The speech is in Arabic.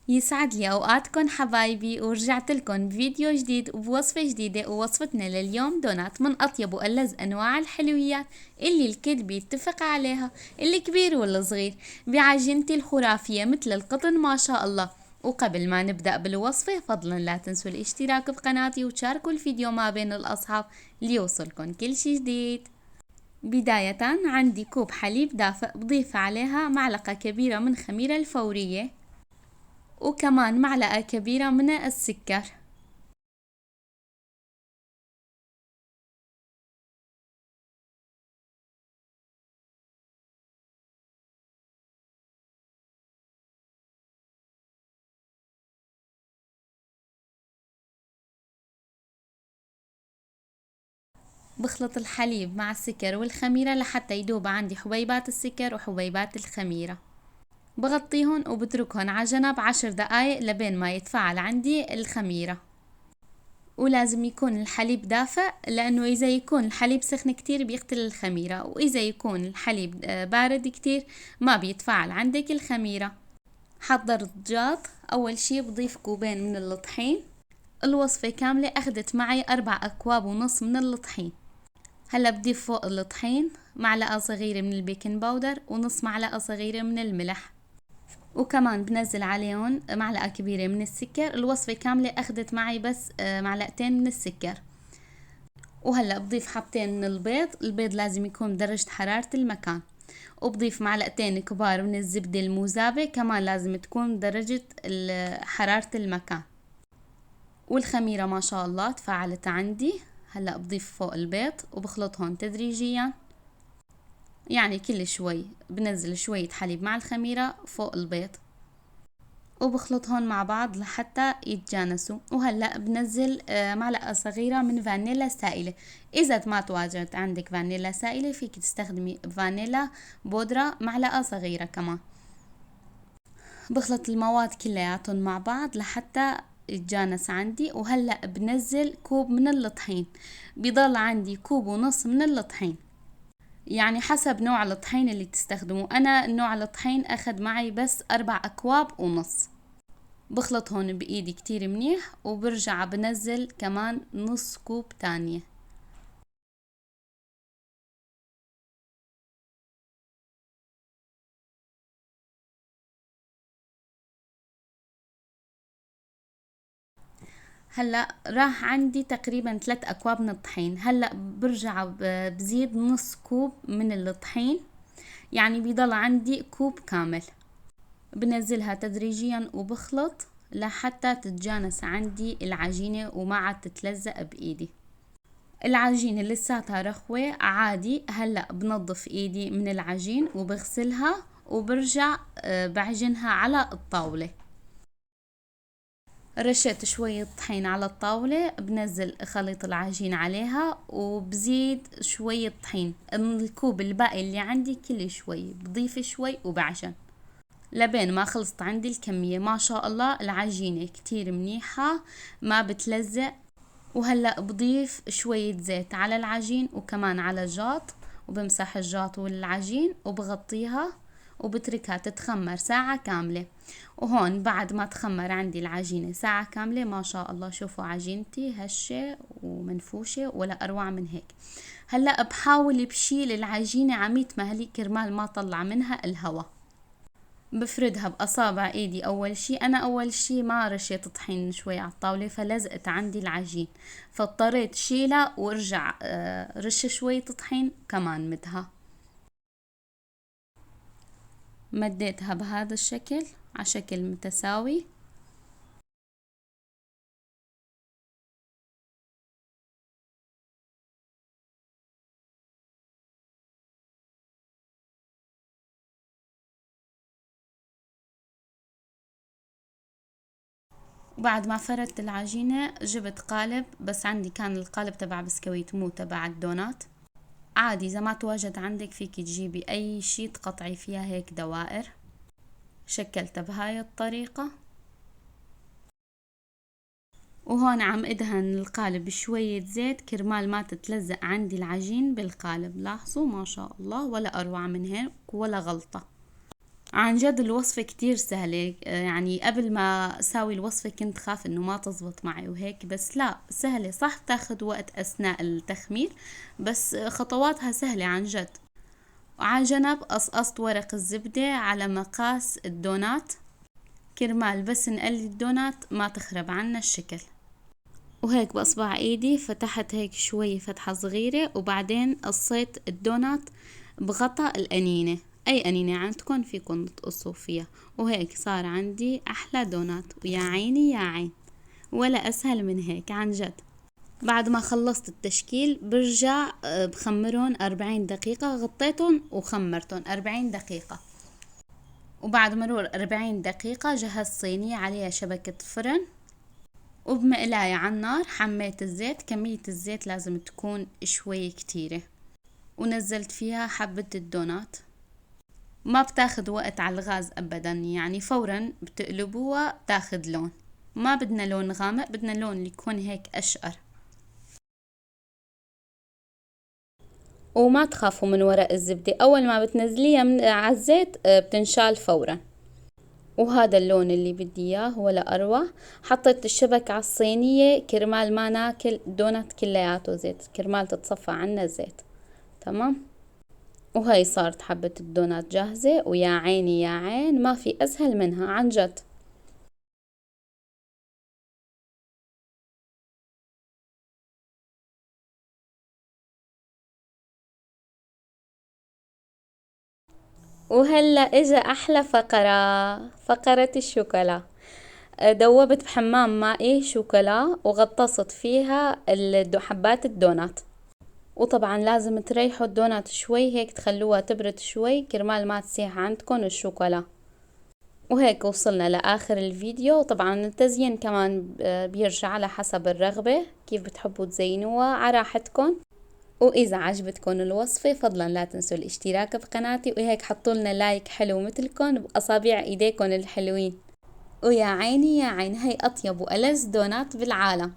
يسعد لي أوقاتكم حبايبي، ورجعت لكم بفيديو جديد وبوصفة جديدة. ووصفتنا لليوم دونات من أطيب وألذ أنواع الحلويات اللي الكل بيتفق عليها، الكبير والصغير، بعجينتي الخرافية مثل القطن ما شاء الله. وقبل ما نبدأ بالوصفة فضلا لا تنسوا الاشتراك بقناتي وتشاركوا الفيديو ما بين الأصحاب ليوصلكم كل شي جديد. بداية عندي كوب حليب دافئ، بضيف عليها معلقة كبيرة من خميرة الفورية وكمان معلقة كبيرة من السكر. بخلط الحليب مع السكر والخميرة لحتى يدوب عندي حبيبات السكر وحبيبات الخميرة. بغطيهن وبتركهن على جنب 10 دقايق لبين ما يتفاعل عندي الخميرة. ولازم يكون الحليب دافئ، لأنه إذا يكون الحليب سخن كتير بيقتل الخميرة، وإذا يكون الحليب بارد كتير ما بيتفاعل عندك الخميرة. حضرت ضجاج. أول شي بضيف كوبين من الطحين. الوصفة كاملة أخدت معي 4 أكواب ونص من الطحين. هلا بضيف فوق الطحين معلقة صغيرة من البيكنج باودر ونص معلقة صغيرة من الملح، وكمان بنزل عليهم معلقة كبيرة من السكر. الوصفة كاملة أخدت معي بس معلقتين من السكر. وهلا بضيف حبتين من البيض. البيض لازم يكون بدرجة حرارة المكان. وبضيف معلقتين كبار من الزبدة المذابة، كمان لازم تكون بدرجة حرارة المكان. والخميرة ما شاء الله تفاعلت عندي. هلأ بضيف فوق البيض وبخلطهم تدريجيا، يعني كل شوي بنزل شوية حليب مع الخميرة فوق البيض وبخلطهم مع بعض لحتى يتجانسوا. وهلأ بنزل معلقة صغيرة من فانيلا سائلة. إذا ما تواجد عندك فانيلا سائلة فيك تستخدمي فانيلا بودرة معلقة صغيرة كمان. بخلط المواد كلياتهم مع بعض لحتى يتجانس عندي. وهلأ بنزل كوب من الطحين. بيضل عندي كوب ونص من الطحين، يعني حسب نوع الطحين اللي تستخدمه. أنا نوع الطحين أخد معي بس 4 أكواب ونص. بخلط هون بإيدي كتير منيح وبرجع بنزل كمان نص كوب تانية. هلا راح عندي تقريبا 3 أكواب من الطحين. هلا برجع بزيد نص كوب من الطحين، يعني بيضل عندي كوب كامل. بنزلها تدريجيا وبخلط لحتى تتجانس عندي العجينة وما عاد تتلزق بإيدي. العجينة لساتها رخوة عادي. هلأ بنظف إيدي من العجين وبغسلها وبرجع بعجنها على الطاولة. رشيت شوية طحين على الطاولة، بنزل خليط العجين عليها وبزيد شوية طحين. الكوب الباقي اللي عندي كل شوي بضيف شوي وبعجن لبين ما خلصت عندي الكمية. ما شاء الله العجينة كتير منيحة ما بتلزق. وهلأ بضيف شوية زيت على العجين وكمان على الجاط، وبمسح الجاط والعجين وبغطيها وبتركها تتخمر ساعة كاملة. وهون بعد ما تخمر عندي العجينة ساعة كاملة ما شاء الله، شوفوا عجينتي هشة ومنفوشة ولا أروع من هيك. هلأ بحاول بشيل العجينة عميت مهلي كرمال ما طلع منها الهواء. بفردها بأصابع ايدي. اول شي انا اول شي ما رشيت طحين شوي على الطاولة فلزقت عندي العجين، فاضطريت شيلها وارجع رش شوية طحين كمان مدها. مديتها بهذا الشكل على شكل متساوي. وبعد ما فردت العجينة جبت قالب، بس عندي كان القالب تبع بسكويت مو تبع الدونات. عادي إذا ما تواجد عندك فيك تجيبي أي شي تقطعي فيها هيك دوائر. شكلتها بهاي الطريقة. وهون عم ادهن القالب بشوية زيت كرمال ما تتلزق عندي العجين بالقالب. لاحظوا ما شاء الله ولا اروع من هيك ولا غلطة. عن جد الوصفة كتير سهلة، يعني قبل ما اساوي الوصفة كنت خاف انه ما تزبط معي وهيك، بس لا سهلة، صح تاخد وقت اثناء التخمير بس خطواتها سهلة عن جد. وعلى جنب قصقصت ورق الزبدة على مقاس الدونات، كرمال بس نقلي الدونات ما تخرب عنا الشكل. وهيك بأصبع ايدي فتحت هيك شوي فتحة صغيرة، وبعدين قصيت الدونات بغطاء القنينة، اي قنينة عندكم فيكن تقصوا فيها. وهيك صار عندي احلى دونات، ويا عيني يا عين، ولا اسهل من هيك عن جد. بعد ما خلصت التشكيل برجع بخمرهم 40 دقيقة، غطيتهم وخمرتهم 40 دقيقة. وبعد مرور 40 دقيقة جهزت صينية عليها شبكة فرن، وبمقلاية على النار حميت الزيت، كمية الزيت لازم تكون شوي كتيرة، ونزلت فيها حبة الدونات. ما بتاخد وقت على الغاز ابدا، يعني فورا بتقلبوها بتاخد لون، ما بدنا لون غامق، بدنا لون اللي يكون هيك اشقر. وما تخافوا من ورق الزبدة، اول ما بتنزليها من على الزيت بتنشال فورا. وهذا اللون اللي بدي اياه ولا اروع. حطيت الشبك على الصينية كرمال ما ناكل دونات كلياته زيت، كرمال تتصفى عنا الزيت. تمام. وهي صارت حبة الدونات جاهزة، ويا عيني يا عين ما في اسهل منها عن جد. وهلا اجا احلى فقرة، فقرة الشوكولا. دوبت بحمام مائي شوكولا وغطست فيها حبات الدونات. وطبعا لازم تريحوا الدونات شوي، هيك تخلوها تبرد شوي كرمال ما تسيح عندكم الشوكولا. وهيك وصلنا لآخر الفيديو. طبعا التزيين كمان بيرجع على حسب الرغبة، كيف بتحبوا تزينوها على راحتكم. وإذا عجبتكم الوصفة فضلا لا تنسوا الاشتراك بقناتي، وهيك حطوا لنا لايك حلو مثلكم بأصابع إيديكم الحلوين. ويا عيني يا عين، هي أطيب وألذ دونات بالعالم.